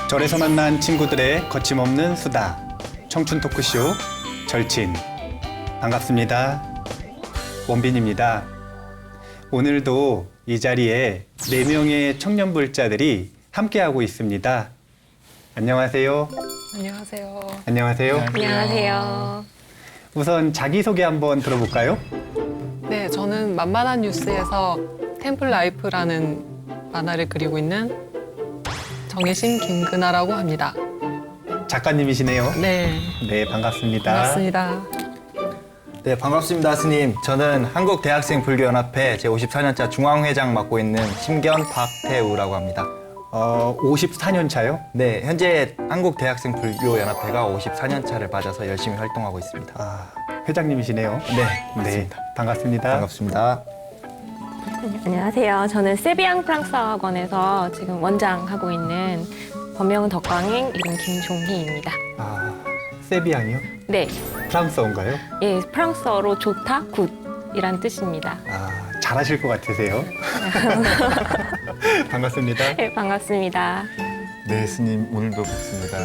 절에서 만난 친구들의 거침없는 수다. 청춘 토크쇼 절친. 반갑습니다. 원빈입니다. 오늘도 이 자리에 4명의 청년불자들이 함께하고 있습니다. 안녕하세요. 안녕하세요. 안녕하세요. 안녕하세요. 우선 자기소개 한번 들어볼까요? 네, 저는 만만한 뉴스에서 템플 라이프라는 만화를 그리고 있는 정혜심 김근아라고 합니다. 작가님이시네요. 네, 네, 반갑습니다. 반갑습니다. 네, 반갑습니다, 스님. 저는 한국대학생불교연합회 제54년차 중앙회장 맡고 있는 심견 박태우라고 합니다. 54년 차요? 네, 현재 한국대학생불교연합회가 54년 차를 맞아서 열심히 활동하고 있습니다. 아, 회장님이시네요. 네, 맞습니다. 반갑습니다. 반갑습니다. 안녕하세요. 저는 세비양 프랑스어학원에서 지금 원장하고 있는 법명은 덕광행, 이름 김종희입니다. 아, 세비양이요? 네, 프랑스어인가요? 예, 프랑스어로 좋다, 굿이란 뜻입니다. 아, 잘하실 것 같으세요. 반갑습니다. 네, 반갑습니다. 네, 스님 오늘도 뵙습니다.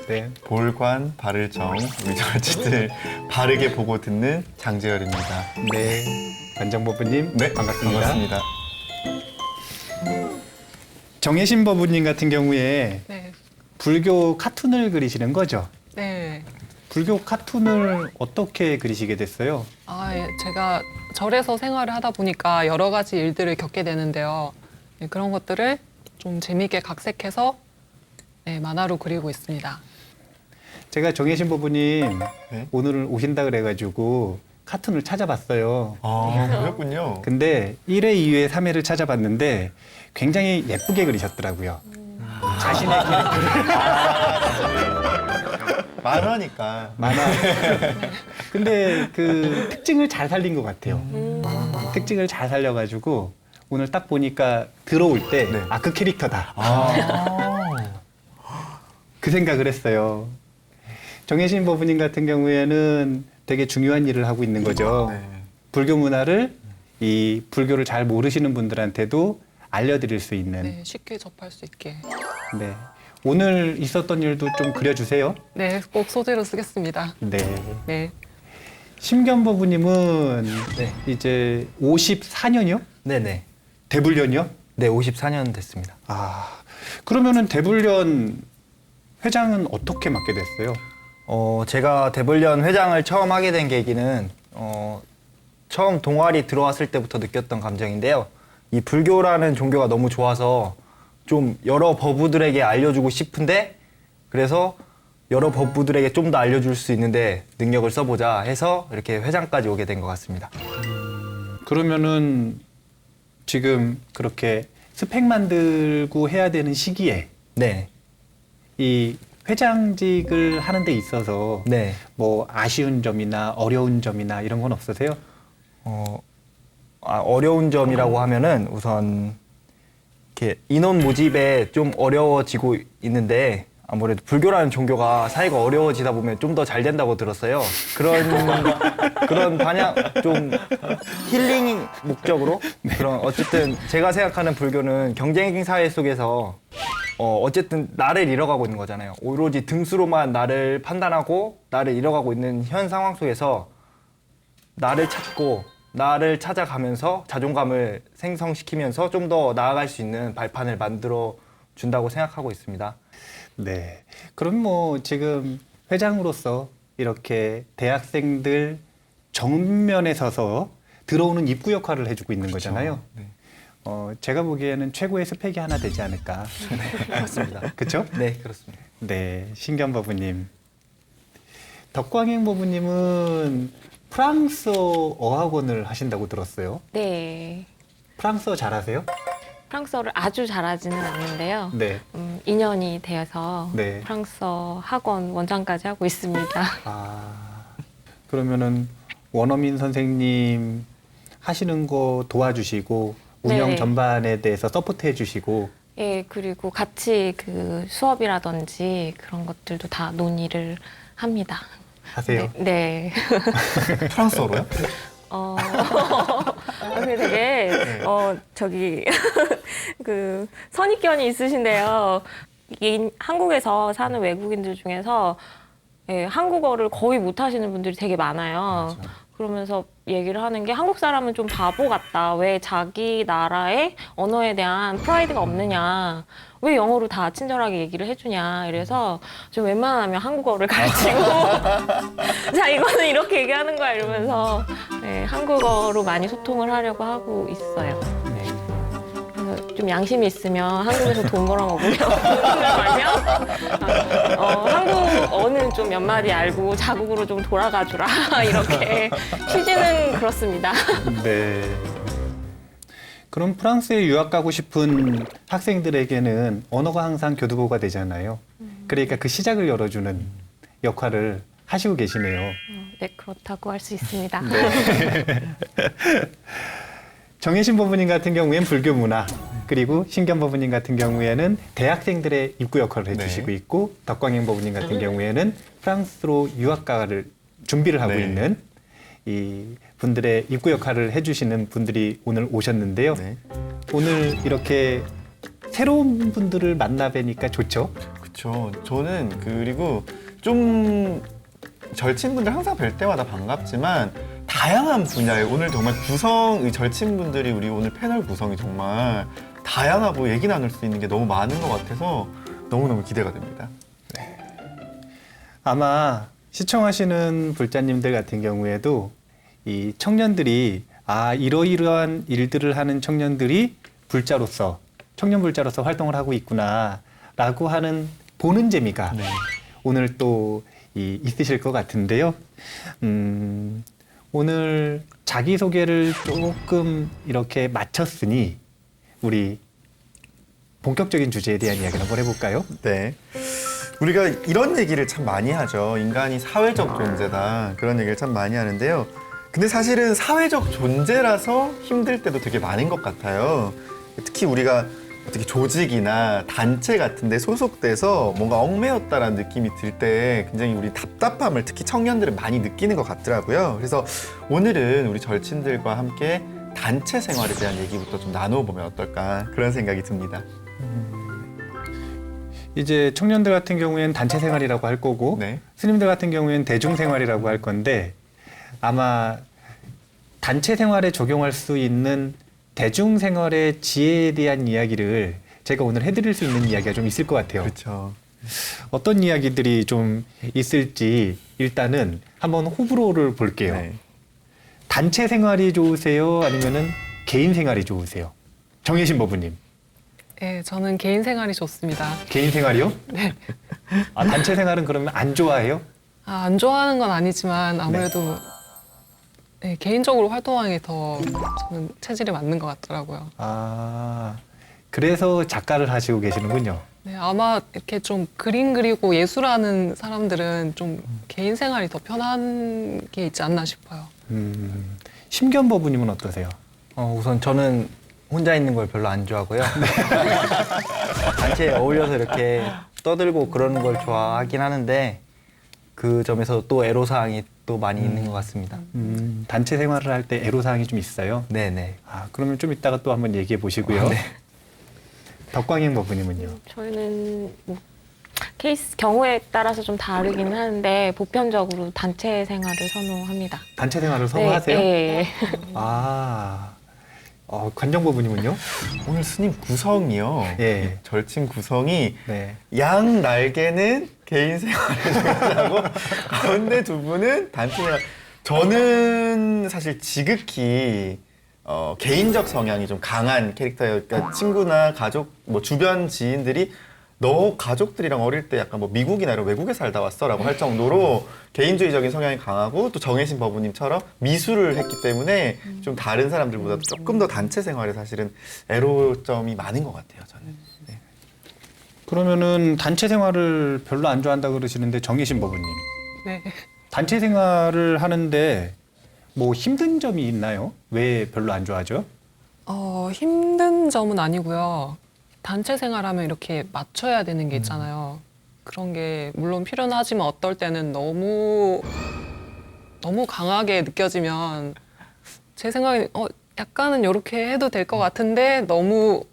네, 볼관, 바를정, 의자지들 바르게 보고 듣는 장재열입니다. 네, 관정법부님, 네, 반갑습니다. 반갑습니다. 정혜신 법부님 같은 경우에 네, 불교 카툰을 그리시는 거죠? 네. 불교 카툰을 어떻게 그리시게 됐어요? 예, 제가 절에서 생활을 하다 보니까 여러 가지 일들을 겪게 되는데요. 네, 그런 것들을 좀 재미있게 각색해서 네, 만화로 그리고 있습니다. 제가 정혜신 법부님 네? 오늘 오신다 그래가지고 카툰을 찾아봤어요. 아, 그렇군요. 근데 1회, 2회, 3회를 찾아봤는데 굉장히 예쁘게 그리셨더라고요. 자신의 캐릭터를 만화니까. 만화. 근데 그 특징을 잘 살린 것 같아요. 특징을 잘 살려가지고 오늘 딱 보니까 들어올 때 네. 아, 그 캐릭터다. 아, 그 생각을 했어요. 정혜신 법부님 같은 경우에는 되게 중요한 일을 하고 있는 거죠. 네. 불교 문화를 이 불교를 잘 모르시는 분들한테도 알려드릴 수 있는. 네, 쉽게 접할 수 있게. 네. 오늘 있었던 일도 좀 그려주세요. 네, 꼭 소재로 쓰겠습니다. 네. 네, 심견 법부님은 네. 이제 54년이요? 네네. 대불련이요? 네, 54년 됐습니다. 아, 그러면은 대불련 회장은 어떻게 맡게 됐어요? 제가 대불련 회장을 처음 하게 된 계기는 처음 동아리 들어왔을 때부터 느꼈던 감정인데요. 이 불교라는 종교가 너무 좋아서 좀 여러 법부들에게 알려주고 싶은데 그래서 여러 법부들에게 좀 더 알려줄 수 있는데 능력을 써보자 해서 이렇게 회장까지 오게 된 것 같습니다. 그러면은 지금 그렇게 스펙 만들고 해야 되는 시기에 네, 이 회장직을 하는 데 있어서 네. 뭐 아쉬운 점이나 어려운 점이나 이런 건 없으세요? 어려운 점이라고 하면은 우선 이렇게 인원 모집에 좀 어려워지고 있는데 아무래도 불교라는 종교가 사회가 어려워지다 보면 좀 더 잘 된다고 들었어요. 그런 반향 좀 힐링 목적으로 그런 어쨌든 제가 생각하는 불교는 경쟁 사회 속에서 어쨌든 나를 잃어가고 있는 거잖아요. 오로지 등수로만 나를 판단하고 나를 잃어가고 있는 현 상황 속에서 나를 찾고 나를 찾아가면서 자존감을 생성시키면서 좀 더 나아갈 수 있는 발판을 만들어 준다고 생각하고 있습니다. 네. 그럼 뭐 지금 회장으로서 이렇게 대학생들 정면에 서서 들어오는 입구 역할을 해주고 있는 거잖아요. 네. 제가 보기에는 최고의 스펙이 하나 되지 않을까. 맞습니다. 그렇죠? 네, 그렇습니다. 네, 신견 법부님. 덕광행 법부님은 프랑스어 어학원을 하신다고 들었어요. 네, 프랑스어 잘하세요? 프랑스어를 아주 잘하지는 않는데요. 네. 2년이 되어서 네. 프랑스어 학원 원장까지 하고 있습니다. 아, 그러면은 원어민 선생님 하시는 거 도와주시고 운영 네. 전반에 대해서 서포트 해주시고. 예, 그리고 같이 그 수업이라든지 그런 것들도 다 논의를 합니다. 하세요? 네. 프랑스어로요? 근데 되게 저기 그 선입견이 있으신데요. 한국에서 사는 외국인들 중에서 예, 한국어를 거의 못하시는 분들이 되게 많아요. 그러면서 얘기를 하는 게 한국 사람은 좀 바보 같다. 왜 자기 나라의 언어에 대한 프라이드가 없느냐. 왜 영어로 다 친절하게 얘기를 해주냐. 이래서 좀 웬만하면 한국어를 가르치고 자 이거는 이렇게 얘기하는 거야 이러면서 네, 한국어로 많이 소통을 하려고 하고 있어요. 네. 그래서 좀 양심이 있으면 한국에서 돈 벌어먹으려고 말면 한국어는 좀 몇 마디 알고 자국으로 좀 돌아가 주라 이렇게 취지는 그렇습니다. 네. 그럼 프랑스에 유학 가고 싶은 학생들에게는 언어가 항상 교두보가 되잖아요. 그러니까 그 시작을 열어주는 역할을 하시고 계시네요. 네, 그렇다고 할 수 있습니다. 정혜신 법무님 같은 경우에는 불교 문화, 그리고 신견 법무님 같은 경우에는 대학생들의 입구 역할을 해주시고 네. 있고, 덕광인 법무님 같은 경우에는 프랑스로 유학가를 준비를 하고 네. 있는 이 분들의 입구 역할을 해주시는 분들이 오늘 오셨는데요. 네. 오늘 이렇게 새로운 분들을 만나 뵈니까 좋죠? 그렇죠. 저는 그리고 좀 절친분들 항상 뵐 때마다 반갑지만 다양한 분야에 오늘 정말 구성의 절친분들이 우리 오늘 패널 구성이 정말 다양하고 얘기 나눌 수 있는 게 너무 많은 것 같아서 너무너무 기대가 됩니다. 아마 시청하시는 불자님들 같은 경우에도 이 청년들이 이러이러한 일들을 하는 청년들이 불자로서 청년 불자로서 활동을 하고 있구나라고 하는 보는 재미가 네. 오늘 또 있으실 것 같은데요. 오늘 자기소개를 조금 이렇게 마쳤으니 우리 본격적인 주제에 대한 이야기를 한번 해볼까요? 네. 우리가 이런 얘기를 참 많이 하죠. 인간이 사회적 존재다. 그런 얘기를 참 많이 하는데요. 근데 사실은 사회적 존재라서 힘들 때도 되게 많은 것 같아요. 특히 우리가 어떻게 조직이나 단체 같은 데 소속돼서 뭔가 얽매였다라는 느낌이 들 때 굉장히 우리 답답함을 특히 청년들은 많이 느끼는 것 같더라고요. 그래서 오늘은 우리 절친들과 함께 단체 생활에 대한 얘기부터 좀 나누어보면 어떨까 그런 생각이 듭니다. 이제 청년들 같은 경우에는 단체 생활이라고 할 거고 네. 스님들 같은 경우에는 대중 생활이라고 할 건데 아마 단체 생활에 적용할 수 있는 대중 생활의 지혜에 대한 이야기를 제가 오늘 해드릴 수 있는 이야기가 좀 있을 것 같아요. 그렇죠. 어떤 이야기들이 좀 있을지 일단은 한번 호불호를 볼게요. 네. 단체 생활이 좋으세요? 아니면은 개인 생활이 좋으세요? 정혜신 법무님. 네, 저는 개인 생활이 좋습니다. 개인 생활이요? 네. 단체 생활은 그러면 안 좋아해요? 안 좋아하는 건 아니지만 아무래도 네, 개인적으로 활동하는 게 더 저는 체질에 맞는 것 같더라고요. 그래서 작가를 하시고 계시는군요. 네, 아마 이렇게 좀 그림 그리고 예술하는 사람들은 좀 개인 생활이 더 편한 게 있지 않나 싶어요. 심견 법무님은 어떠세요? 우선 저는 혼자 있는 걸 별로 안 좋아하고요. 단체에 어울려서 이렇게 떠들고 그러는 걸 좋아하긴 하는데 그 점에서 또 애로사항이 또 많이 있는 것 같습니다. 단체 생활을 할 때 애로사항이 좀 있어요? 네네. 그러면 좀 이따가 또 한번 얘기해 보시고요. 네. 덕광인 법무님은요? 저희는 뭐 케이스 경우에 따라서 좀 다르긴 하는데 보편적으로 단체 생활을 선호합니다. 단체 생활을 선호하세요? 네. 관정 법무님은요? 오늘 스님 구성이요. 예. 절친 구성이 네. 양 날개는 개인 생활을 중요하고 가운데 두 분은 단체 생활. 저는 사실 지극히 개인적 성향이 좀 강한 캐릭터예요. 그러니까 친구나 가족, 뭐 주변 지인들이 너 가족들이랑 어릴 때 약간 뭐 미국이나 이런 외국에 살다 왔어라고 할 정도로 개인주의적인 성향이 강하고 또 정혜신 법무님처럼 미술을 했기 때문에 좀 다른 사람들보다 조금 더 단체 생활에 사실은 애로점이 많은 것 같아요. 저는. 네. 그러면은 단체 생활을 별로 안 좋아한다 그러시는데 정혜신 법무님. 네. 단체 생활을 하는데 뭐 힘든 점이 있나요? 왜 별로 안 좋아하죠? 힘든 점은 아니고요. 단체 생활하면 이렇게 맞춰야 되는 게 있잖아요. 그런 게 물론 필요는 하지만 어떨 때는 너무 강하게 느껴지면 제 생각에 약간은 이렇게 해도 될 것 같은데 너무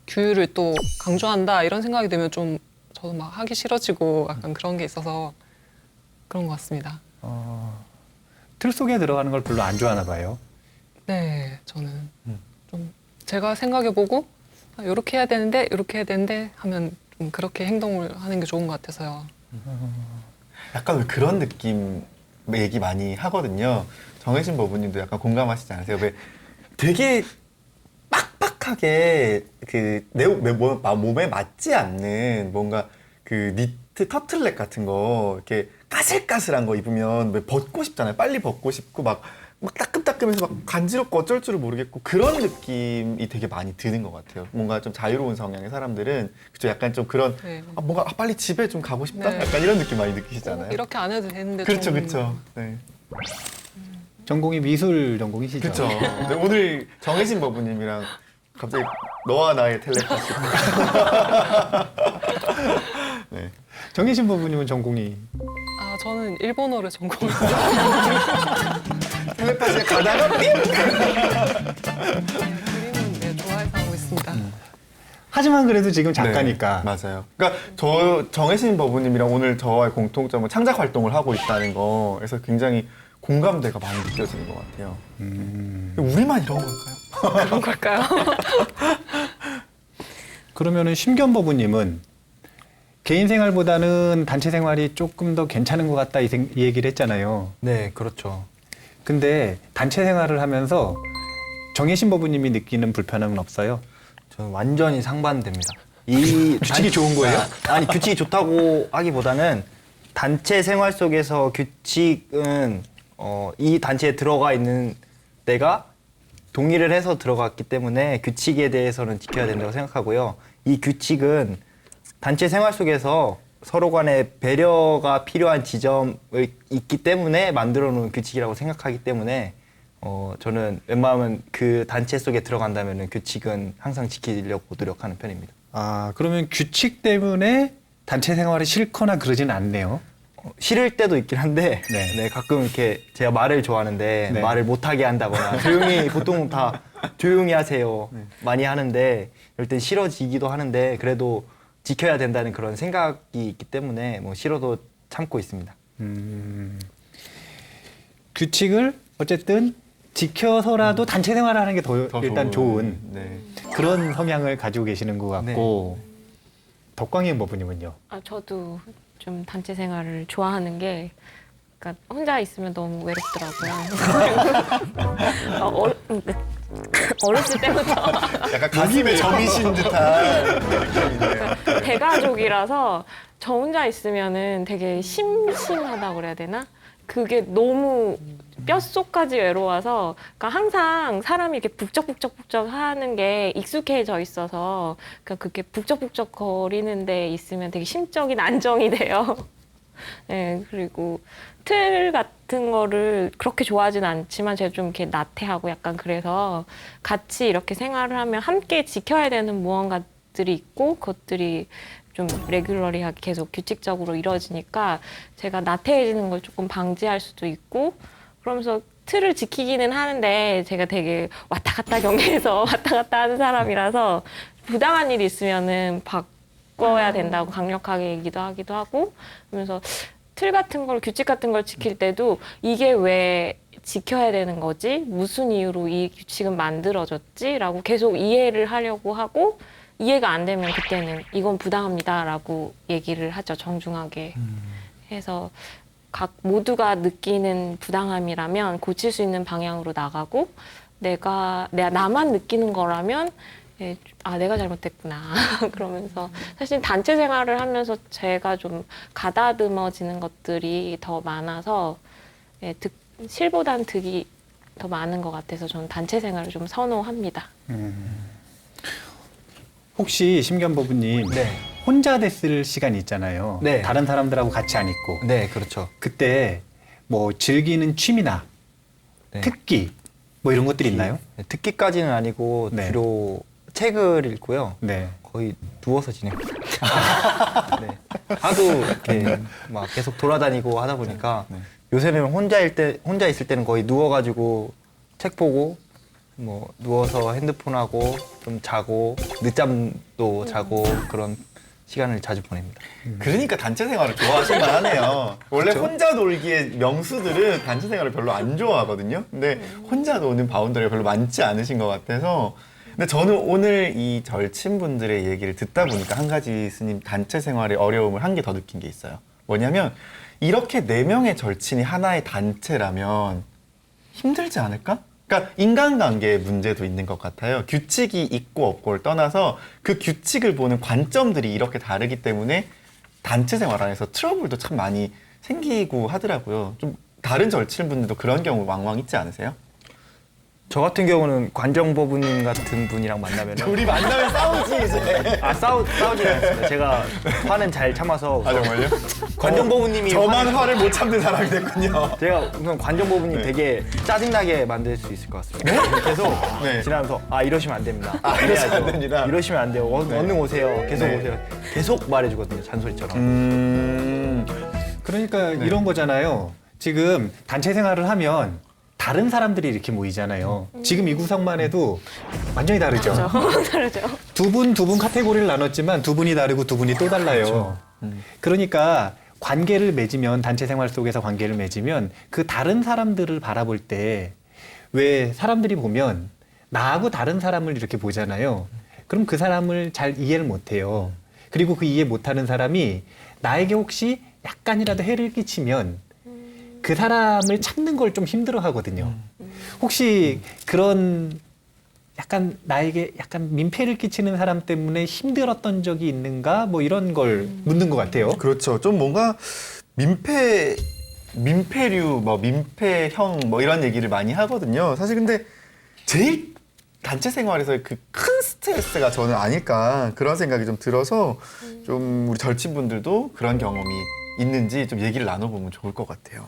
규율을 또 강조한다 이런 생각이 들면 좀 저도 막 하기 싫어지고 약간 그런 게 있어서 그런 것 같습니다. 틀 속에 들어가는 걸 별로 안 좋아하나 봐요. 네, 저는 좀 제가 생각해보고 이렇게 해야 되는데 이렇게 해야 되는데 하면 좀 그렇게 행동을 하는 게 좋은 것 같아서요. 약간 왜 그런 느낌 얘기 많이 하거든요. 정혜진 법무님도 약간 공감하시지 않으세요? 왜 되게 빡빡하게 내 몸에 맞지 않는 뭔가 그 니트 터틀넥 같은 거 이렇게 까슬까슬한 거 입으면 왜 벗고 싶잖아요. 빨리 벗고 싶고 막 따끔따끔해서 막 간지럽고 어쩔 줄을 모르겠고 그런 느낌이 되게 많이 드는 것 같아요. 뭔가 좀 자유로운 성향의 사람들은 그쵸 약간 좀 그런 네. 뭔가 빨리 집에 좀 가고 싶다 네. 약간 이런 느낌 많이 느끼시잖아요. 이렇게 안 해도 되는데 그렇죠, 좀 그렇죠. 네. 전공이 미술 전공이시죠? 그렇죠. 네, 오늘 정혜진 법무님이랑 갑자기 너와 나의 텔레파시. 네. 정혜신 부부님은 전공이 아 저는 일본어를 전공을 텔레파시에 가다가 삥! 그림은 네, 좋아해서 하고 있습니다. 하지만 그래도 지금 작가니까 네, 맞아요. 그러니까 저 정혜신 법무님이랑 오늘 저와의 공통점은 창작 활동을 하고 있다는 거. 그래서 굉장히 공감대가 많이 느껴지는 것 같아요. 우리만 이런 걸까요? 그런 걸까요? 그러면은 심견 부부님은 개인 생활보다는 단체 생활이 조금 더 괜찮은 것 같다 이 얘기를 했잖아요. 네, 그렇죠. 근데 단체 생활을 하면서 정혜신 부부님이 느끼는 불편함은 없어요? 저는 완전히 상반됩니다. 이 규칙이 좋은 거예요? 아니 규칙이 좋다고 하기보다는 단체 생활 속에서 규칙은 이 단체에 들어가 있는 내가 동의를 해서 들어갔기 때문에 규칙에 대해서는 지켜야 된다고 생각하고요. 이 규칙은 단체 생활 속에서 서로 간에 배려가 필요한 지점이 있기 때문에 만들어 놓은 규칙이라고 생각하기 때문에 저는 웬만하면 그 단체 속에 들어간다면 규칙은 항상 지키려고 노력하는 편입니다. 아, 그러면 규칙 때문에 단체 생활이 싫거나 그러지는 않네요. 싫을 때도 있긴 한데 네. 네, 가끔 이렇게 제가 말을 좋아하는데 네. 말을 못하게 한다거나 조용히 보통 다 조용히 하세요 많이 하는데 이럴 땐 싫어지기도 하는데 그래도 지켜야 된다는 그런 생각이 있기 때문에 뭐 싫어도 참고 있습니다. 규칙을 어쨌든 지켜서라도 단체 생활을 하는 게 더 일단 좋은 네. 그런 성향을 가지고 계시는 것 같고 덕광희 부부님은요? 아, 저도 좀 단체 생활을 좋아하는 게, 그러니까 혼자 있으면 너무 외롭더라고요. 어렸을 때부터 약간 가슴에 점이신 듯한 느낌이네요. 대가족이라서 저 혼자 있으면은 되게 심심하다고 그래야 되나? 그게 너무 뼛속까지 외로워서, 그러니까 항상 사람이 이렇게 북적북적 하는 게 익숙해져 있어서, 그러니까 그렇게 북적북적 거리는 데 있으면 되게 심적인 안정이 돼요. 네, 그리고 틀 같은 거를 그렇게 좋아하진 않지만 제가 좀 이렇게 나태하고 약간 그래서 같이 이렇게 생활을 하면 함께 지켜야 되는 무언가들이 있고 그것들이 좀 레귤러리하게 계속 규칙적으로 이루어지니까 제가 나태해지는 걸 조금 방지할 수도 있고 그러면서 틀을 지키기는 하는데 제가 되게 왔다 갔다 경계에서 왔다 갔다 하는 사람이라서 부당한 일이 있으면은 바꿔야 된다고 강력하게 얘기도 하기도 하고 그러면서 틀 같은 걸 규칙 같은 걸 지킬 때도 이게 왜 지켜야 되는 거지? 무슨 이유로 이 규칙은 만들어졌지? 라고 계속 이해를 하려고 하고 이해가 안 되면 그때는 이건 부당합니다라고 얘기를 하죠. 정중하게 해서 각 모두가 느끼는 부당함이라면 고칠 수 있는 방향으로 나가고 나만 느끼는 거라면 내가 잘못했구나 그러면서 사실 단체 생활을 하면서 제가 좀 가다듬어지는 것들이 더 많아서 실보단 득이 더 많은 것 같아서 저는 단체 생활을 좀 선호합니다. 혹시 심견 부부님 네. 혼자 됐을 시간이 있잖아요. 네. 다른 사람들하고 같이 안 있고 네, 그렇죠. 그때 뭐 즐기는 취미나 네. 특기 뭐 이런 것들이 있나요? 네, 특기까지는 아니고 네. 주로 책을 읽고요. 네. 거의 누워서 지내요. 네. 하도 이렇게 막 계속 돌아다니고 하다 보니까 요새는 혼자 있을 때는 거의 누워가지고 책 보고 뭐 누워서 핸드폰하고 좀 자고 늦잠도 자고 그런 시간을 자주 보냅니다. 그러니까 단체 생활을 좋아하실 만하네요. 원래 혼자 놀기의 명수들은 단체 생활을 별로 안 좋아하거든요. 근데 혼자 노는 바운더리가 별로 많지 않으신 것 같아서. 근데 저는 오늘 이 절친분들의 얘기를 듣다 보니까 한 가지 스님 단체 생활의 어려움을 한 개 더 느낀 게 있어요. 뭐냐면 이렇게 4명의 절친이 하나의 단체라면 힘들지 않을까? 그러니까 인간관계의 문제도 있는 것 같아요. 규칙이 있고 없고를 떠나서 그 규칙을 보는 관점들이 이렇게 다르기 때문에 단체 생활 안에서 트러블도 참 많이 생기고 하더라고요. 좀 다른 절친분들도 그런 경우 왕왕 있지 않으세요? 저 같은 경우는 관정보부님 같은 분이랑 만나면은 우리 만나면 싸우지 이제. 싸우지 않습니다. 제가 화는 잘 참아서 아 정말요? 관정보부님이 저만 화를 못 참는 사람이 됐군요. 제가 우선 관정보부님 네. 되게 짜증나게 만들 수 있을 것 같습니다. 계속 네. 지나면서 이러시면 안 됩니다. 이러시면 안 됩니다. 이러시면 안 돼요. 얼른 오세요. 계속 네. 오세요. 계속 말해주거든요. 잔소리처럼. 그러니까 네. 이런 거잖아요. 지금 단체 생활을 하면 다른 사람들이 이렇게 모이잖아요. 지금 이 구성만 해도 완전히 다르죠. 다르죠. 두 분 카테고리를 나눴지만 두 분이 다르고 두 분이 또 달라요. 그러니까 관계를 맺으면 단체 생활 속에서 관계를 맺으면 그 다른 사람들을 바라볼 때 왜 사람들이 보면 나하고 다른 사람을 이렇게 보잖아요. 그럼 그 사람을 잘 이해를 못해요. 그리고 그 이해 못하는 사람이 나에게 혹시 약간이라도 해를 끼치면 그 사람을 찾는 걸 좀 힘들어 하거든요. 혹시 그런 약간 나에게 약간 민폐를 끼치는 사람 때문에 힘들었던 적이 있는가? 뭐 이런 걸 묻는 것 같아요. 그렇죠. 좀 뭔가 민폐류, 뭐 민폐형 뭐 이런 얘기를 많이 하거든요. 사실 근데 제일 단체 생활에서의 그 큰 스트레스가 저는 아닐까 그런 생각이 좀 들어서 좀 우리 절친분들도 그런 경험이 있는지 좀 얘기를 나눠보면 좋을 것 같아요.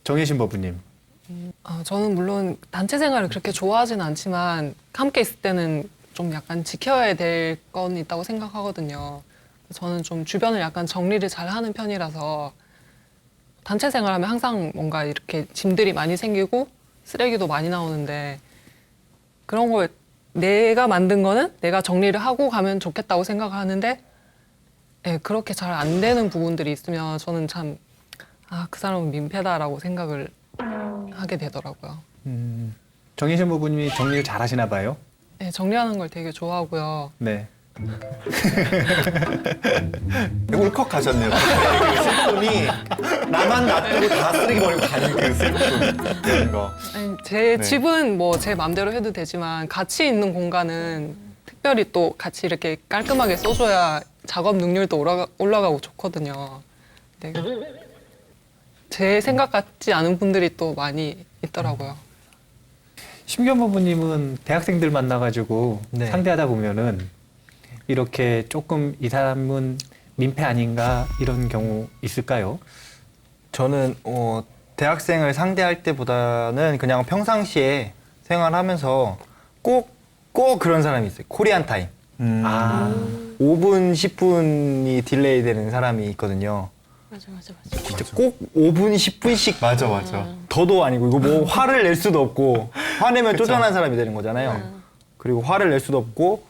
정혜신 법부님. 저는 물론 단체 생활을 그렇게 좋아하진 않지만 함께 있을 때는 좀 약간 지켜야 될 건 있다고 생각하거든요. 저는 좀 주변을 약간 정리를 잘 하는 편이라서 단체 생활하면 항상 뭔가 이렇게 짐들이 많이 생기고 쓰레기도 많이 나오는데 그런 걸 내가 만든 거는 내가 정리를 하고 가면 좋겠다고 생각을 하는데 그렇게 잘 안 되는 부분들이 있으면 저는 참 그 사람은 민폐다라고 생각을 하게 되더라고요. 정혜신 법부님이 정리를 잘 하시나 봐요. 네, 정리하는 걸 되게 좋아하고요. 네. 울컥하셨네요. 그 슬픔이 나만 놔두고 다 쓰레기 버리고 가는 그 슬픔 그런 거. 아니, 제 네. 집은 뭐 제 맘대로 해도 되지만 같이 있는 공간은 특별히 또 같이 이렇게 깔끔하게 써줘야 작업 능률도 올라가고 좋거든요. 네. 제 생각 같지 않은 분들이 또 많이 있더라고요. 심경 법부님은 대학생들 만나가지고 네. 상대하다 보면은 이렇게 조금 이 사람은 민폐 아닌가 이런 경우 있을까요? 저는 대학생을 상대할 때보다는 그냥 평상시에 생활하면서 꼭 그런 사람이 있어요. 코리안 타임. 5분, 10분이 딜레이 되는 사람이 있거든요. 맞아. 진짜 꼭 5분, 10분씩 맞아 맞아. 더도 아니고 이거 뭐 화를 낼 수도 없고 화내면 쪼잔한 사람이 되는 거잖아요. 그리고 화를 낼 수도 없고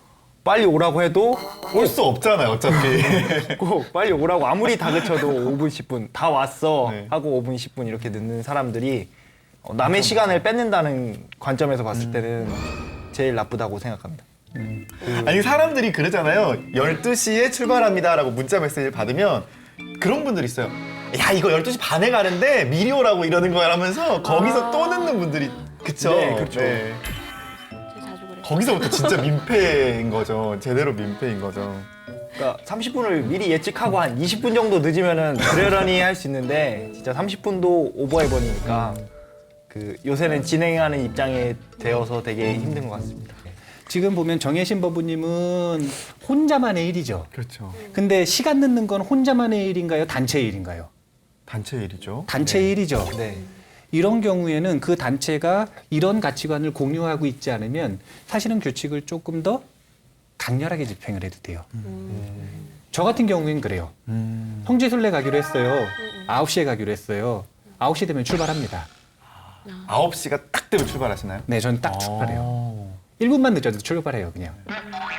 빨리 오라고 해도 올 수 없잖아요 어차피. 꼭 빨리 오라고 아무리 다그쳐도 5분, 10분 다 왔어 네. 하고 5분, 10분 이렇게 늦는 사람들이 남의 시간을 뺏는다는 관점에서 봤을 때는 제일 나쁘다고 생각합니다. 아니 사람들이 그러잖아요. 12시에 출발합니다라고 문자 메시지를 받으면 그런 분들 있어요. 야 이거 12시 반에 가는데 미리 오라고 이러는 거야 하면서 거기서 또 늦는 분들이 그쵸? 네, 그렇죠. 제가 자주 그래요. 거기서부터 진짜 민폐인 거죠. 제대로 민폐인 거죠. 그러니까 30분을 미리 예측하고 한 20분 정도 늦으면은 그러려니 할 수 있는데 진짜 30분도 오버해버리니까 그 요새는 진행하는 입장에 되어서 되게 힘든 것 같습니다. 지금 보면 정혜신 법부님은 혼자만의 일이죠. 그렇죠. 근데 시간 늦는 건 혼자만의 일인가요? 단체의 일인가요? 단체 일이죠. 단체의 일이죠. 네. 이런 경우에는 그 단체가 이런 가치관을 공유하고 있지 않으면 사실은 규칙을 조금 더 강렬하게 집행을 해도 돼요. 저 같은 경우엔 그래요. 성지순례 가기로 했어요. 9시에 가기로 했어요. 9시 되면 출발합니다. 9시가 딱 되면 출발하시나요? 네, 저는 딱 출발해요. 1분만 늦어도 출발해요, 그냥.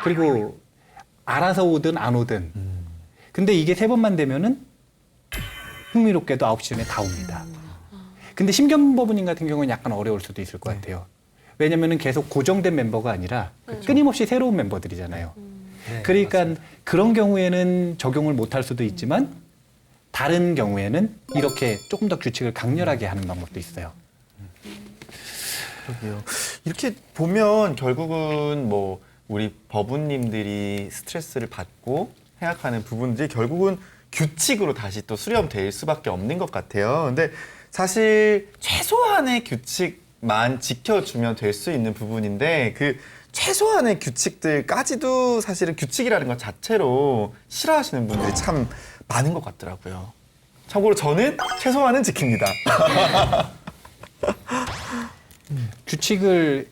그리고 알아서 오든 안 오든. 근데 이게 3번만 되면은 흥미롭게도 9시 전에 다 옵니다. 근데 심견법원님 같은 경우는 약간 어려울 수도 있을 것 같아요. 왜냐면은 계속 고정된 멤버가 아니라 끊임없이 새로운 멤버들이잖아요. 네, 그러니까 맞습니다. 그런 경우에는 적용을 못 할 수도 있지만 다른 경우에는 이렇게 조금 더 규칙을 강렬하게 하는 방법도 있어요. 그러게요. 이렇게 보면 결국은 뭐 우리 법우님들이 스트레스를 받고 생각하는 부분들이 결국은 규칙으로 다시 또 수렴될 수밖에 없는 것 같아요. 근데 사실 최소한의 규칙만 지켜주면 될 수 있는 부분인데 그 최소한의 규칙들까지도 사실은 규칙이라는 것 자체로 싫어하시는 분들이 참 많은 것 같더라고요. 참고로 저는 최소한은 지킵니다. 규칙을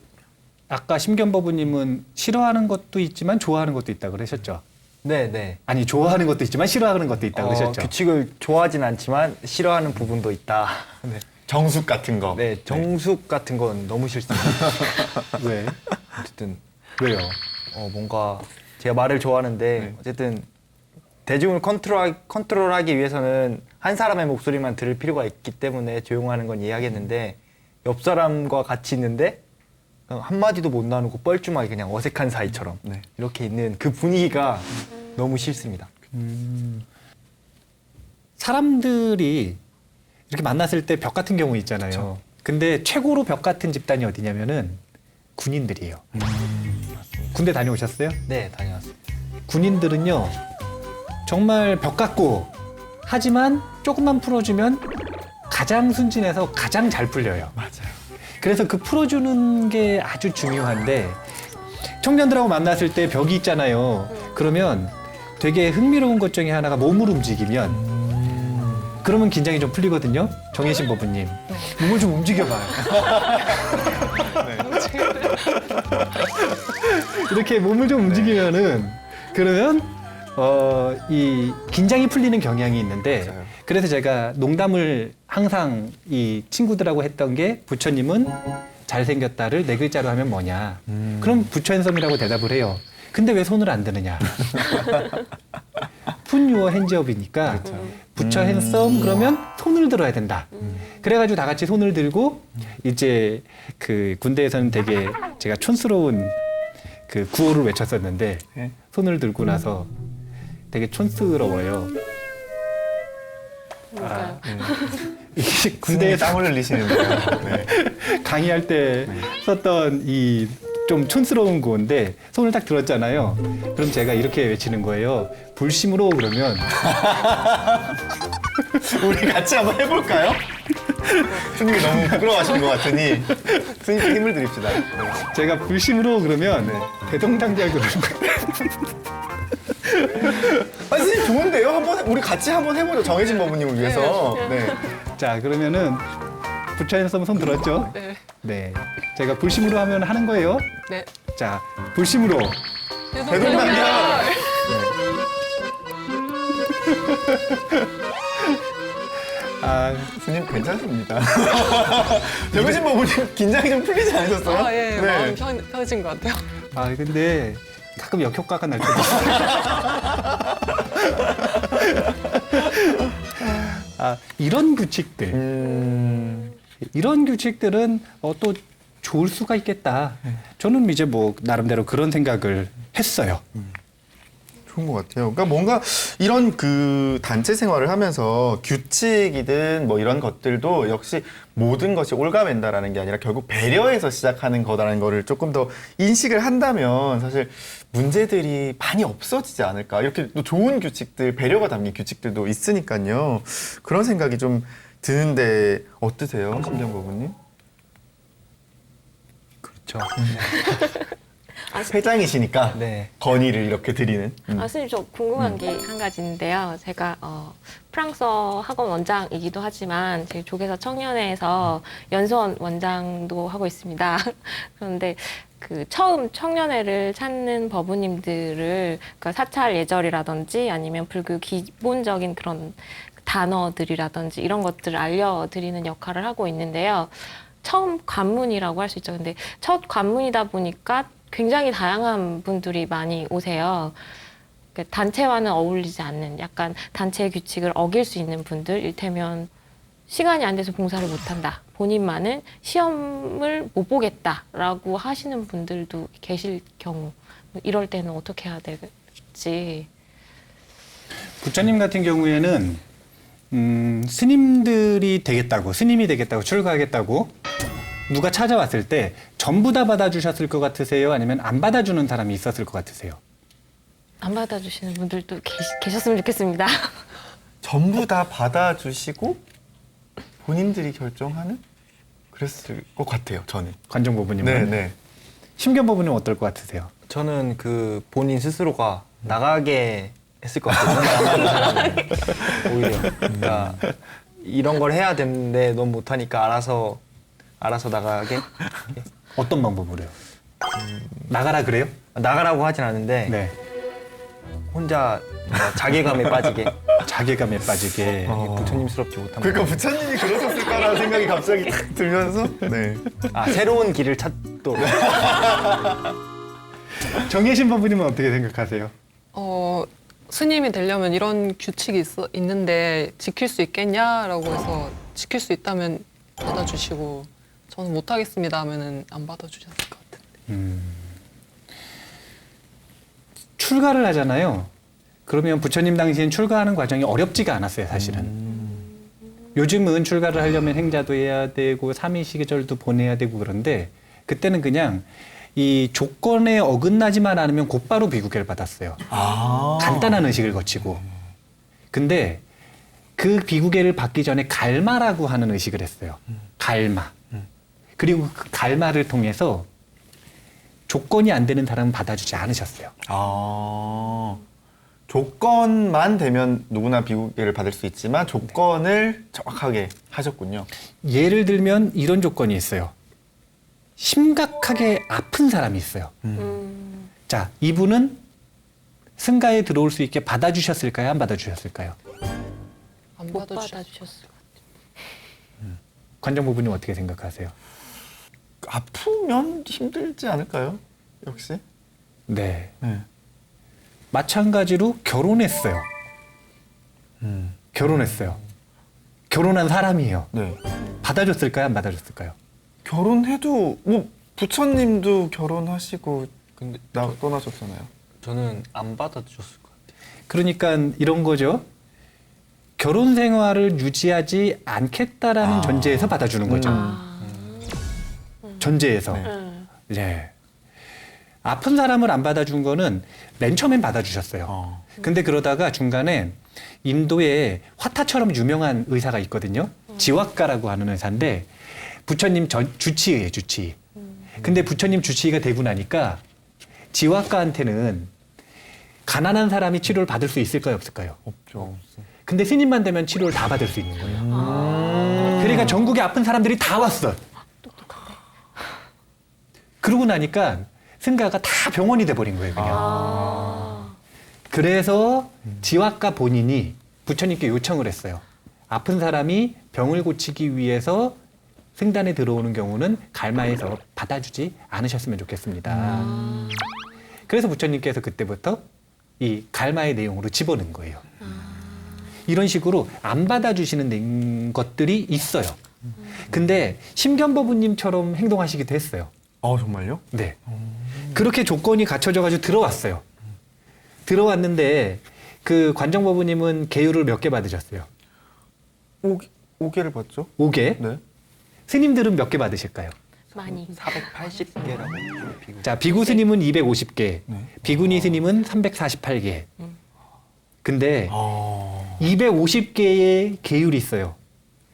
아까 심견법우님은 싫어하는 것도 있지만 좋아하는 것도 있다 그러셨죠? 네, 네. 아니 좋아하는 것도 있지만 싫어하는 것도 있다 그러셨죠? 규칙을 좋아하진 않지만 싫어하는 부분도 있다. 네. 정숙 같은 거. 네, 정숙 같은 건 너무 싫습니다. 왜? 어쨌든 왜요? 뭔가 제가 말을 좋아하는데 네. 어쨌든 대중을 컨트롤하기 위해서는 한 사람의 목소리만 들을 필요가 있기 때문에 조용하는 건 이해하겠는데 옆 사람과 같이 있는데 한마디도 못 나누고 뻘쭘하게 그냥 어색한 사이처럼 네. 이렇게 있는 그 분위기가 너무 싫습니다. 사람들이 이렇게 만났을 때 벽 같은 경우 있잖아요. 근데 최고로 벽 같은 집단이 어디냐면은 군인들이에요. 군대 다녀오셨어요? 네, 다녀왔습니다. 군인들은요 정말 벽 같고 하지만 조금만 풀어주면 가장 순진해서 가장 잘 풀려요. 맞아요. 그래서 그 풀어주는 게 아주 중요한데 청년들하고 만났을 때 벽이 있잖아요. 그러면 되게 흥미로운 것 중에 하나가 몸을 움직이면 그러면 긴장이 좀 풀리거든요. 정혜신 법부님 몸을 좀 움직여봐요. 이렇게 몸을 좀 움직이면은 그러면 이 긴장이 풀리는 경향이 있는데 맞아요. 그래서 제가 농담을 항상 이 친구들하고 했던 게 부처님은 잘생겼다를 4글자로 하면 뭐냐. 그럼 부처 핸섬이라고 대답을 해요. 근데 왜 손을 안 드느냐. 푼 유어 핸즈업이니까 부처 핸섬 그러면 손을 들어야 된다. 그래가지고 다 같이 손을 들고 이제 그 군대에서는 되게 제가 촌스러운 그 구호를 외쳤었는데 네. 손을 들고 나서 되게 촌스러워요. 뭘까요? 이게 군대에 군대에서 땀을 흘리시는데요. 네. 강의할 때 썼던 이 좀 촌스러운 구호인데 손을 딱 들었잖아요. 그럼 제가 이렇게 외치는 거예요. 불심으로 그러면 우리 같이 한번 해볼까요? 스님이 너무 부끄러워하시는 것 같으니 스님께 힘을 드립시다. 네. 제가 불심으로 그러면 대동단결 그러는 거예요. 아, 스님 좋은데요? 우리 같이 한번 해보죠. 정혜진 법무님을 위해서. 네. 자 그러면은 부처에서 손 들었죠? 네. 네. 제가 불심으로 하면 하는 거예요. 네. 자 불심으로 대동단결. 아 스님 괜찮습니다. 정혜진 법무님 긴장이 좀 풀리지 않으셨어요? 아, 예, 네. 마음이 편해진 것 같아요. 아 근데 가끔 역효과가 날 때도 있어요. 아 이런 규칙들 이런 규칙들은 또 좋을 수가 있겠다. 저는 이제 뭐 나름대로 그런 생각을 했어요. 좋은 것 같아요. 그러니까 뭔가 이런 그 단체 생활을 하면서 규칙이든 뭐 이런 것들도 역시 모든 것이 올가맨다라는 게 아니라 결국 배려해서 시작하는 거다라는 거를 조금 더 인식을 한다면 사실 문제들이 많이 없어지지 않을까. 이렇게 또 좋은 규칙들, 배려가 담긴 규칙들도 있으니까요. 그런 생각이 좀 드는데 어떠세요, 심정 부부님? 그렇죠. 회장이시니까 네. 건의를 이렇게 드리는. 아, 선생님, 저 궁금한 게 한 가지 있는데요. 제가 프랑스어 학원 원장이기도 하지만 저희 조계사 청년회에서 연수원 원장도 하고 있습니다. 그런데 그 처음 청년회를 찾는 법우님들을 그러니까 사찰 예절이라든지 아니면 불교 기본적인 그런 단어들이라든지 이런 것들을 알려드리는 역할을 하고 있는데요. 처음 관문이라고 할 수 있죠. 근데 첫 관문이다 보니까 굉장히 다양한 분들이 많이 오세요. 그러니까 단체와는 어울리지 않는 약간 단체의 규칙을 어길 수 있는 분들, 일테면 시간이 안 돼서 봉사를 못한다. 본인만은 시험을 못 보겠다라고 하시는 분들도 계실 경우 이럴 때는 어떻게 해야 될지. 부처님 같은 경우에는 스님들이 되겠다고, 스님이 되겠다고, 출가하겠다고 누가 찾아왔을 때 전부 다 받아주셨을 것 같으세요? 아니면 안 받아주는 사람이 있었을 것 같으세요? 안 받아주시는 분들도 계셨으면 좋겠습니다. 전부 다 받아주시고 본인들이 결정하는 그랬을 것 같아요. 저는. 관정법부님은? 네. 심견법부님 어떨 것 같으세요? 저는 그 본인 스스로가 나가게 했을 것 같아요. 오히려. 그러니까 이런 걸 해야 되는데 너무 못하니까 알아서 나가게. 어떤 방법으로요? 나가라 그래요? 나가라고 하진 않은데 네. 혼자 자괴감에 빠지게. 자괴감에 빠지게. 부처님스럽지 못한. 그러니까 부처님이 그러셨을까라는 생각이 갑자기 탁 들면서 네. 새로운 길을 찾도록. 정혜신 법부님은 어떻게 생각하세요? 스님이 되려면 이런 규칙이 있는데 지킬 수 있겠냐라고 해서 지킬 수 있다면 받아주시고 저는 못하겠습니다 하면은 안 받아주셨을 것 같은데. 출가를 하잖아요. 그러면 부처님 당시엔 출가하는 과정이 어렵지가 않았어요, 사실은. 요즘은 출가를 하려면 행자도 해야 되고 삼위시계절도 보내야 되고 그런데 그때는 그냥 이 조건에 어긋나지만 않으면 곧바로 비구계를 받았어요. 간단한 의식을 거치고. 근데 그 비구계를 받기 전에 갈마라고 하는 의식을 했어요. 갈마. 그리고 그 갈마를 통해서 조건이 안 되는 사람은 받아주지 않으셨어요. 조건만 되면 누구나 비구계를 받을 수 있지만 조건을 정확하게 하셨군요. 예를 들면 이런 조건이 있어요. 심각하게 아픈 사람이 있어요. 자, 이분은 승가에 들어올 수 있게 받아주셨을까요? 안 받아주셨을까요? 안 못 받아주셨을 받아주셨을 것 같아요. 관정부부님 어떻게 생각하세요? 아프면 힘들지 않을까요? 역시. 네. 네. 마찬가지로 결혼했어요. 결혼했어요. 결혼한 사람이에요. 네. 받아줬을까요? 안 받아줬을까요? 결혼해도 뭐 부처님도 결혼하시고 근데 떠나셨잖아요. 저는 안 받아주셨을 것 같아요. 그러니까 이런 거죠. 결혼 생활을 유지하지 않겠다라는 전제에서 받아주는 거죠. 전제에서. 네. 네. 아픈 사람을 안 받아준 거는 맨 처음엔 받아주셨어요. 근데 그러다가 중간에 인도에 화타처럼 유명한 의사가 있거든요. 지왁가라고 하는 의사인데 부처님 주치의예요, 주치의. 근데 부처님 주치의가 되고 나니까 지왁가한테는 가난한 사람이 치료를 받을 수 있을까요, 없을까요? 없죠. 근데 스님만 되면 치료를 다 받을 수 있는 거예요. 그러니까 전국에 아픈 사람들이 다 왔어. 그러고 나니까 승가가 다 병원이 돼버린 거예요, 그냥. 그래서 지왁가 본인이 부처님께 요청을 했어요. 아픈 사람이 병을 고치기 위해서 승단에 들어오는 경우는 갈마에서 받아주지 않으셨으면 좋겠습니다. 그래서 부처님께서 그때부터 이 갈마의 내용으로 집어넣은 거예요. 이런 식으로 안 받아주시는 것들이 있어요. 근데 심견법부님처럼 행동하시기도 했어요. 정말요? 네. 그렇게 조건이 갖춰져가지고 들어왔어요. 들어왔는데 그 관정법부님은 계율을 몇 개 받으셨어요? 5개를 받죠? 5개? 네. 스님들은 몇 개 받으실까요? 많이. 480개라고. 자, 비구 스님은 250개, 네. 비구니 스님은 348개. 근데 250개의 계율이 있어요.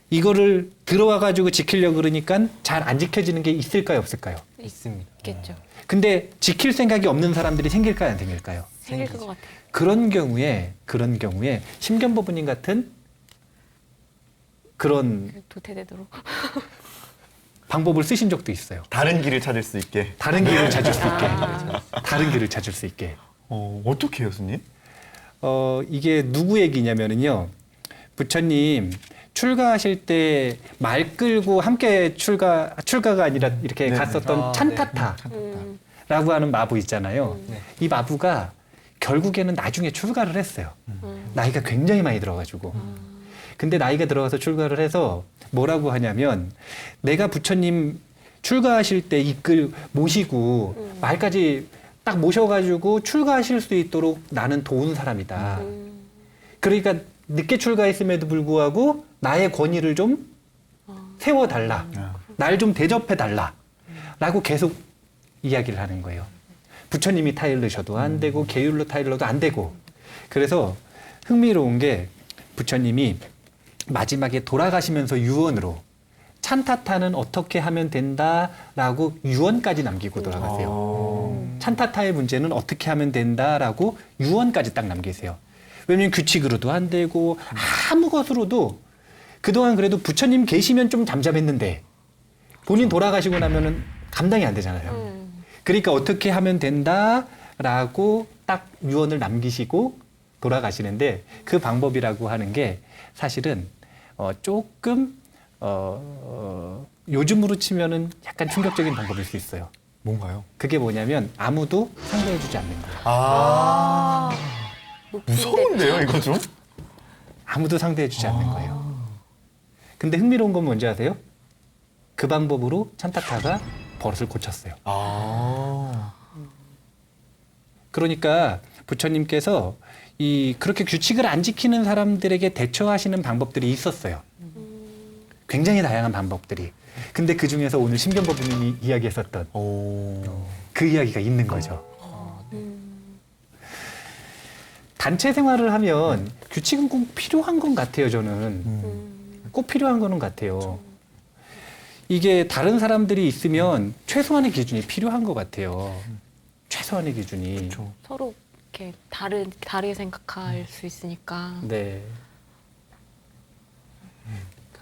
이거를 들어와가지고 지키려고 그러니까 잘 안 지켜지는 게 있을까요, 없을까요? 있습니다. 있겠죠. 근데 지킬 생각이 없는 사람들이 생길까요, 안 생길까요? 생길 것 같아요. 그런 경우에 심견법부님 같은 그런 도태되도록. 방법을 쓰신 적도 있어요. 다른 길을 찾을 수 있게. 다른 길을 찾을 수 있게. 다른 길을 찾을 수 있게. 어떻게 해요, 스님? 이게 누구 얘기냐면은요. 부처님 출가하실 때 말 끌고 함께 출가가 아니라 이렇게 네. 갔었던 아, 찬타타라고 하는 마부 있잖아요. 네. 이 마부가 결국에는 나중에 출가를 했어요. 나이가 굉장히 많이 들어가지고. 근데 나이가 들어가서 출가를 해서 뭐라고 하냐면 내가 부처님 출가하실 때 모시고 말까지 딱 모셔가지고 출가하실 수 있도록 나는 도운 사람이다. 그러니까 늦게 출가했음에도 불구하고 나의 권위를 좀 세워달라. 날 좀 대접해달라. 라고 계속 이야기를 하는 거예요. 부처님이 타일르셔도 안 되고 게을러 타일러도 안 되고. 그래서 흥미로운 게 부처님이 마지막에 돌아가시면서 유언으로 찬타타는 어떻게 하면 된다라고 유언까지 남기고 돌아가세요. 찬타타의 문제는 어떻게 하면 된다라고 유언까지 딱 남기세요. 왜냐면 규칙으로도 안 되고 아무 것으로도 그동안 그래도 부처님 계시면 좀 잠잠했는데 본인 돌아가시고 나면은 감당이 안 되잖아요. 그러니까 어떻게 하면 된다라고 딱 유언을 남기시고 돌아가시는데 그 방법이라고 하는 게 사실은 조금 요즘으로 치면은 약간 충격적인 방법일 수 있어요. 뭔가요? 그게 뭐냐면 아무도 상대해주지 않는 거예요. 아, 무서운데요, 이거 좀? 아무도 상대해주지 않는 거예요. 근데 흥미로운 건 뭔지 아세요? 그 방법으로 찬타타가 버릇을 고쳤어요. 아, 그러니까 부처님께서 그렇게 규칙을 안 지키는 사람들에게 대처하시는 방법들이 있었어요. 굉장히 다양한 방법들이. 근데 그 중에서 오늘 신견법인이 이야기했었던 그 이야기가 있는 거죠. 단체 생활을 하면 규칙은 꼭 필요한 건 같아요, 저는. 꼭 필요한 거는 같아요. 이게 다른 사람들이 있으면 최소한의 기준이 필요한 것 같아요. 최소한의 기준이. 서로 이렇게 다르게 생각할 수 있으니까. 네.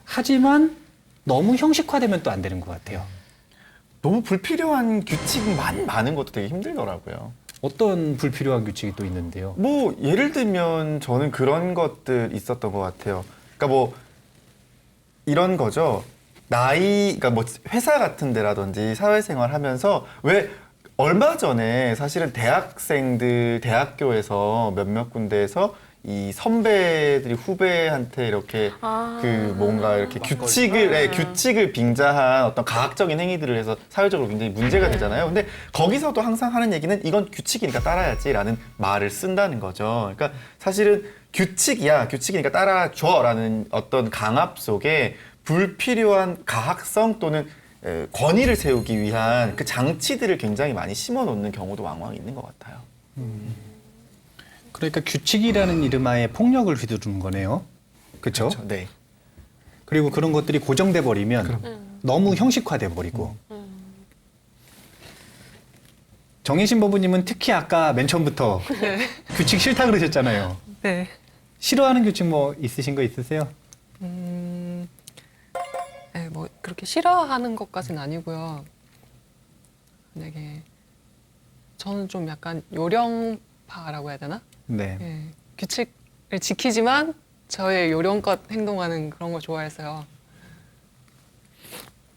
하지만 너무 형식화되면 또 안 되는 것 같아요. 너무 불필요한 규칙만 많은 것도 되게 힘들더라고요. 어떤 불필요한 규칙이 또 있는데요. 뭐 예를 들면 저는 그런 것들 있었던 것 같아요. 그러니까 뭐 이런 거죠. 그러니까 뭐 회사 같은 데라든지 사회생활 하면서 왜 얼마 전에 사실은 대학교에서 몇몇 군데에서 이 선배들이 후배한테 이렇게 뭔가 이렇게 규칙을 빙자한 어떤 가학적인 행위들을 해서 사회적으로 굉장히 문제가 되잖아요. 근데 거기서도 항상 하는 얘기는 이건 규칙이니까 따라야지라는 말을 쓴다는 거죠. 그러니까 사실은 규칙이니까 따라줘라는 어떤 강압 속에 불필요한 가학성 또는 권위를 세우기 위한 그 장치들을 굉장히 많이 심어놓는 경우도 왕왕 있는 것 같아요. 그러니까 규칙이라는 이름하에 폭력을 휘두르는 거네요. 그렇죠? 네. 그리고 그런 것들이 고정돼 버리면 너무 형식화돼 버리고. 정혜신 법부님은 특히 아까 맨 처음부터 규칙 싫다 그러셨잖아요. 네. 싫어하는 규칙 뭐 있으신 거 있으세요? 네, 뭐 그렇게 싫어하는 것까지는 아니고요. 만약에 저는 좀 약간 요령파라고 해야 되나? 네. 예, 규칙을 지키지만 저의 요령껏 행동하는 그런 걸 좋아해서요.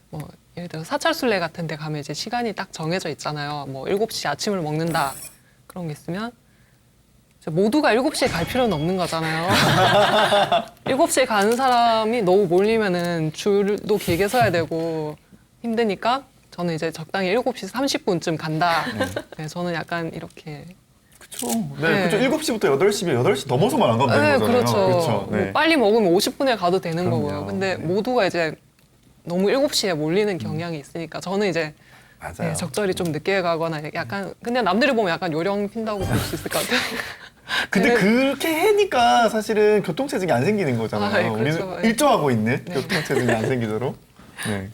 뭐 예를 들어 사찰순례 같은 데 가면 이제 시간이 딱 정해져 있잖아요. 뭐 7시 아침을 먹는다. 그런 게 있으면 모두가 7시에 갈 필요는 없는 거잖아요. 7시에 가는 사람이 너무 몰리면은 줄도 길게 서야 되고 힘드니까 저는 이제 적당히 7시 30분쯤 간다. 네, 저는 약간 이렇게 그렇죠. 네, 그렇죠. 7시부터 8시면 8시 넘어서만 안 가면 되는 네, 거잖아요. 그렇죠. 그렇죠. 뭐 네. 빨리 먹으면 50분에 가도 되는 그럼요. 거고요. 근데 네. 모두가 이제 너무 7시에 몰리는 경향이 있으니까 저는 이제 맞아요. 네, 적절히 좀 늦게 가거나 약간 근데 남들이 보면 약간 요령 핀다고 볼 수 있을 것 같아요. 근데 네. 그렇게 해니까 사실은 교통체증이 안 생기는 거잖아요. 아, 예, 그렇죠. 우리는 예. 일조하고 있는 교통체증이 안 생기도록. 네.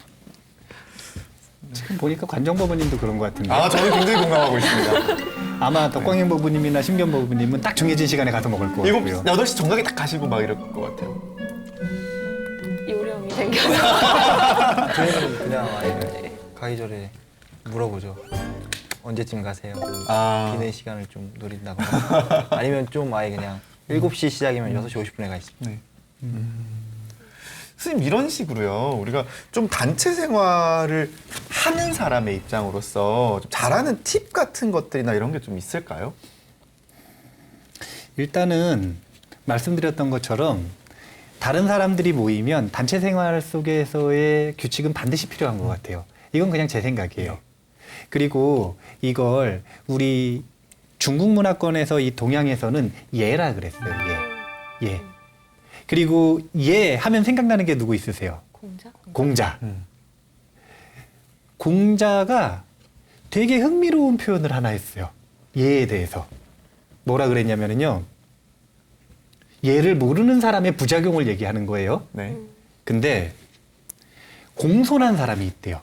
지금 보니까 관정법부님도 그런 것 같은데. 아, 저는 굉장히 공감하고 있습니다. 아마 덕광행 법부님이나 심견 법부님은 딱 정해진 시간에 가서 먹을 것 같고요. 8시 정각에 딱 가시고 막 이럴 것 같아요. 요령이 생겨서. 저희는 그냥 아예 가기 전에 물어보죠. 언제쯤 가세요? 비는 시간을 좀 노린다거나 아니면 좀 아예 그냥 7시 시작이면 6시 50분에 가 있습니다. 네. 선생님 이런 식으로요. 우리가 좀 단체 생활을 하는 사람의 입장으로서 좀 잘하는 팁 같은 것들이나 이런 게 좀 있을까요? 일단은 말씀드렸던 것처럼 다른 사람들이 모이면 단체 생활 속에서의 규칙은 반드시 필요한 것 같아요. 이건 그냥 제 생각이에요. 그리고 이걸 우리 중국 문화권에서 이 동양에서는 예라 그랬어요. 예. 예. 그리고 예 하면 생각나는 게 누구 있으세요? 공자? 공자. 공자가 되게 흥미로운 표현을 하나 했어요. 예에 대해서. 뭐라 그랬냐면요. 예를 모르는 사람의 부작용을 얘기하는 거예요. 네. 근데 공손한 사람이 있대요.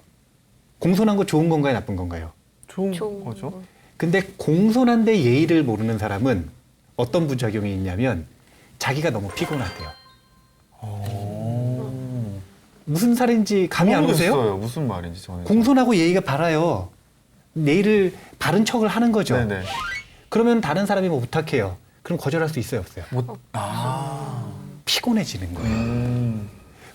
공손한 거 좋은 건가요, 나쁜 건가요? 좋은 좋은 거죠. 거. 근데 공손한데 예의를 모르는 사람은 어떤 부작용이 있냐면 자기가 너무 피곤하대요. 무슨 말인지 감이 안 오세요? 모르겠어요. 무슨 말인지 저는. 공손하고 예의가 바라요. 예의를 바른 척을 하는 거죠. 네네. 그러면 다른 사람이 뭐 부탁해요. 그럼 거절할 수 있어요, 없어요? 피곤해지는 거예요.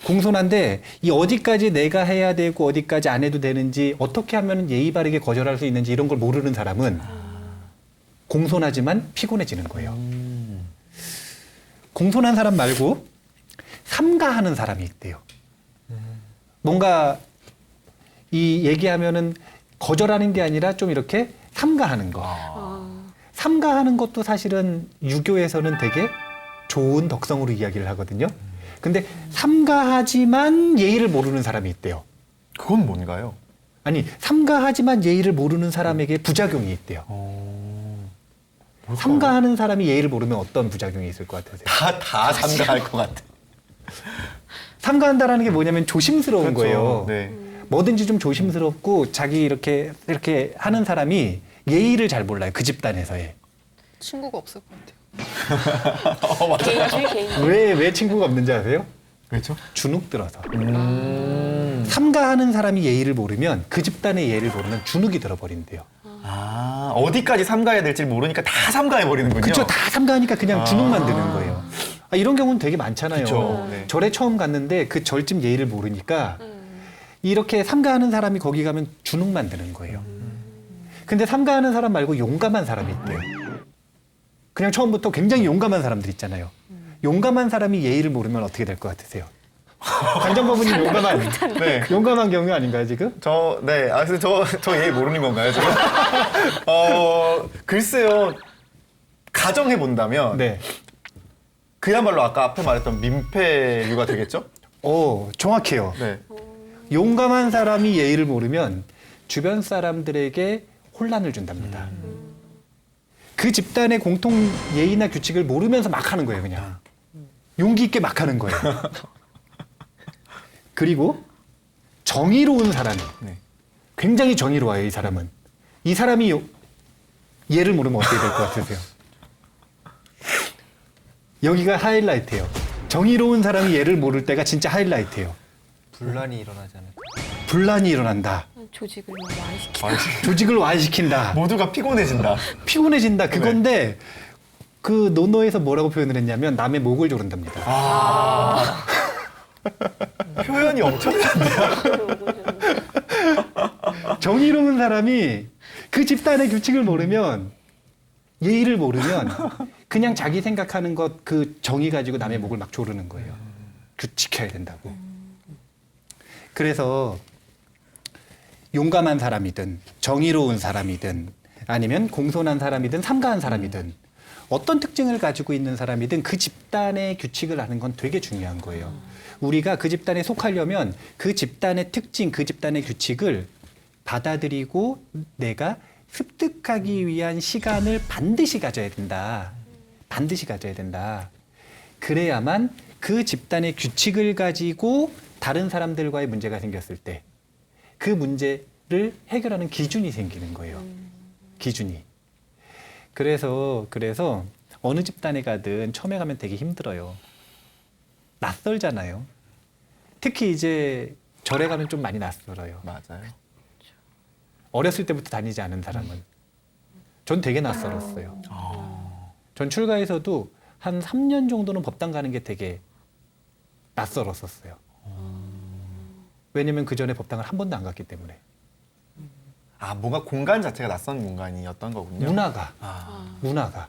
공손한데 이 어디까지 내가 해야 되고 어디까지 안 해도 되는지 어떻게 하면 예의 바르게 거절할 수 있는지 이런 걸 모르는 사람은 공손하지만 피곤해지는 거예요. 공손한 사람 말고 삼가하는 사람이 있대요. 뭔가 이 얘기하면은 거절하는 게 아니라 좀 이렇게 삼가하는 거. 삼가하는 것도 사실은 유교에서는 되게 좋은 덕성으로 이야기를 하거든요. 근데 삼가하지만 예의를 모르는 사람이 있대요. 그건 뭔가요? 아니, 삼가하지만 예의를 모르는 사람에게 부작용이 있대요. 삼가하는 사람이 예의를 모르면 어떤 부작용이 있을 것 같으세요? 다 삼가할 것 같아. 삼가한다라는 게 뭐냐면 조심스러운 거예요. 네. 뭐든지 좀 조심스럽고 자기 이렇게 하는 사람이 예의를 잘 몰라요. 그 집단에서의. 친구가 없을 것 같아요. 개인주의, 개인주의. 왜 친구가 없는지 아세요? 그렇죠? 주눅 들어서. 삼가하는 사람이 예의를 모르면 그 집단의 예의를 모르면 주눅이 들어버린대요. 어디까지 삼가해야 될지 모르니까 다 삼가해 버리는군요. 그렇죠. 다 삼가하니까 그냥 주눅만 드는 거예요. 이런 경우는 되게 많잖아요. 그쵸. 네. 절에 처음 갔는데 그 절집 예의를 모르니까 이렇게 삼가하는 사람이 거기 가면 주눅만 드는 거예요. 근데 삼가하는 사람 말고 용감한 사람이 있대요. 그냥 처음부터 굉장히 용감한 사람들 있잖아요. 용감한 사람이 예의를 모르면 어떻게 될 것 같으세요? 관장법원님 용감한 경우 아닌가요 지금? 네. 그래서 저 얘기 모르는 건가요, 지금? 글쎄요. 가정해 본다면 네. 그야말로 아까 앞에 말했던 민폐류가 되겠죠? 정확해요. 네. 용감한 사람이 예의를 모르면 주변 사람들에게 혼란을 준답니다. 그 집단의 공통 예의나 규칙을 모르면서 막 하는 거예요, 그냥. 용기 있게 막 하는 거예요. 그리고 정의로운 사람. 네. 굉장히 정의로워요, 이 사람은. 이 사람이 예를 모르면 어떻게 될 것 같으세요? 여기가 하이라이트예요. 정의로운 사람이 예를 모를 때가 진짜 하이라이트예요. 분란이 일어나지 않을까? 분란이 일어난다. 조직을 완화시키다. 조직을 와해시킨다. 모두가 피곤해진다. 피곤해진다. 그건데 그 논어에서 뭐라고 표현을 했냐면 남의 목을 조른답니다. 표현이 엄청난데요. 정의로운 사람이 그 집단의 규칙을 모르면 예의를 모르면 그냥 자기 생각하는 것 그 정의 가지고 남의 목을 막 조르는 거예요. 지켜야 된다고. 그래서 용감한 사람이든 정의로운 사람이든 아니면 공손한 사람이든 삼가한 사람이든 어떤 특징을 가지고 있는 사람이든 그 집단의 규칙을 아는 건 되게 중요한 거예요. 우리가 그 집단에 속하려면 그 집단의 특징, 그 집단의 규칙을 받아들이고 내가 습득하기 위한 시간을 반드시 가져야 된다. 반드시 가져야 된다. 그래야만 그 집단의 규칙을 가지고 다른 사람들과의 문제가 생겼을 때 그 문제를 해결하는 기준이 생기는 거예요. 기준이. 그래서 어느 집단에 가든 처음에 가면 되게 힘들어요. 낯설잖아요. 특히 이제 절에 가면 좀 많이 낯설어요. 맞아요. 어렸을 때부터 다니지 않은 사람은. 전 되게 낯설었어요. 전 출가에서도 한 3년 정도는 법당 가는 게 되게 낯설었었어요. 왜냐면 그 전에 법당을 한 번도 안 갔기 때문에. 아, 뭔가 공간 자체가 낯선 공간이었던 거군요. 문화가. 아, 문화가.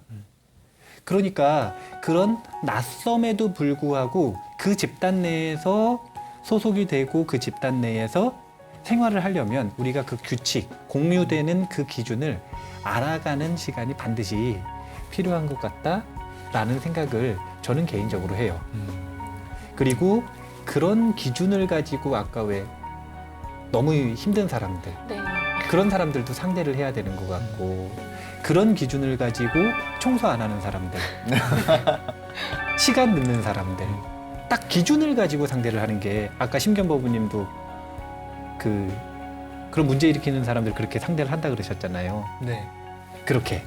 그러니까 그런 낯섦에도 불구하고 그 집단 내에서 소속이 되고 그 집단 내에서 생활을 하려면 우리가 그 규칙, 공유되는 그 기준을 알아가는 시간이 반드시 필요한 것 같다라는 생각을 저는 개인적으로 해요. 그리고 그런 기준을 가지고 아까 왜 너무 힘든 사람들, 네. 그런 사람들도 상대를 해야 되는 것 같고 그런 기준을 가지고 청소 안 하는 사람들 시간 늦는 사람들 딱 기준을 가지고 상대를 하는 게 아까 심견법부님도 그런 문제 일으키는 사람들 그렇게 상대를 한다 그러셨잖아요. 네. 그렇게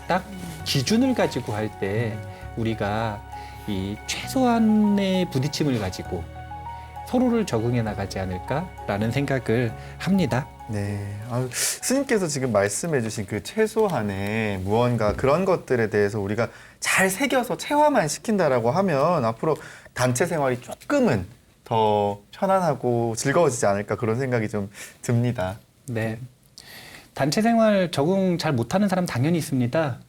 딱 기준을 가지고 할 때 우리가 이 최소한의 부딪힘을 가지고 서로를 적응해 나가지 않을까라는 생각을 합니다. 네. 아유, 스님께서 지금 말씀해주신 그 최소한의 무언가 그런 것들에 대해서 우리가 잘 새겨서 체화만 시킨다라고 하면 앞으로 단체 생활이 조금은 더 편안하고 즐거워지지 않을까 그런 생각이 좀 듭니다. 네. 단체 생활 적응 잘 못하는 사람 당연히 있습니다.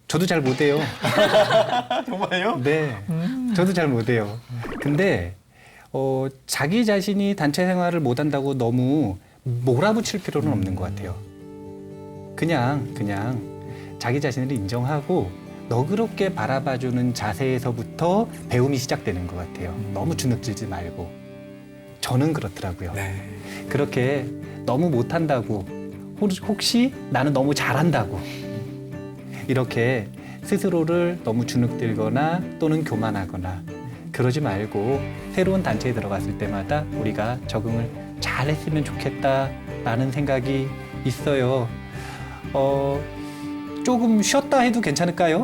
저도 잘 못해요. 정말요? 네. 저도 잘 못해요. 근데 자기 자신이 단체 생활을 못한다고 너무 몰아붙일 필요는 없는 것 같아요. 그냥 자기 자신을 인정하고 너그럽게 바라봐주는 자세에서부터 배움이 시작되는 것 같아요. 너무 주눅들지 말고. 저는 그렇더라고요. 네. 그렇게 너무 못한다고 혹시 나는 너무 잘한다고 이렇게 스스로를 너무 주눅들거나 또는 교만하거나 그러지 말고 새로운 단체에 들어갔을 때마다 우리가 적응을 잘 했으면 좋겠다라는 생각이 있어요. 조금 쉬었다 해도 괜찮을까요?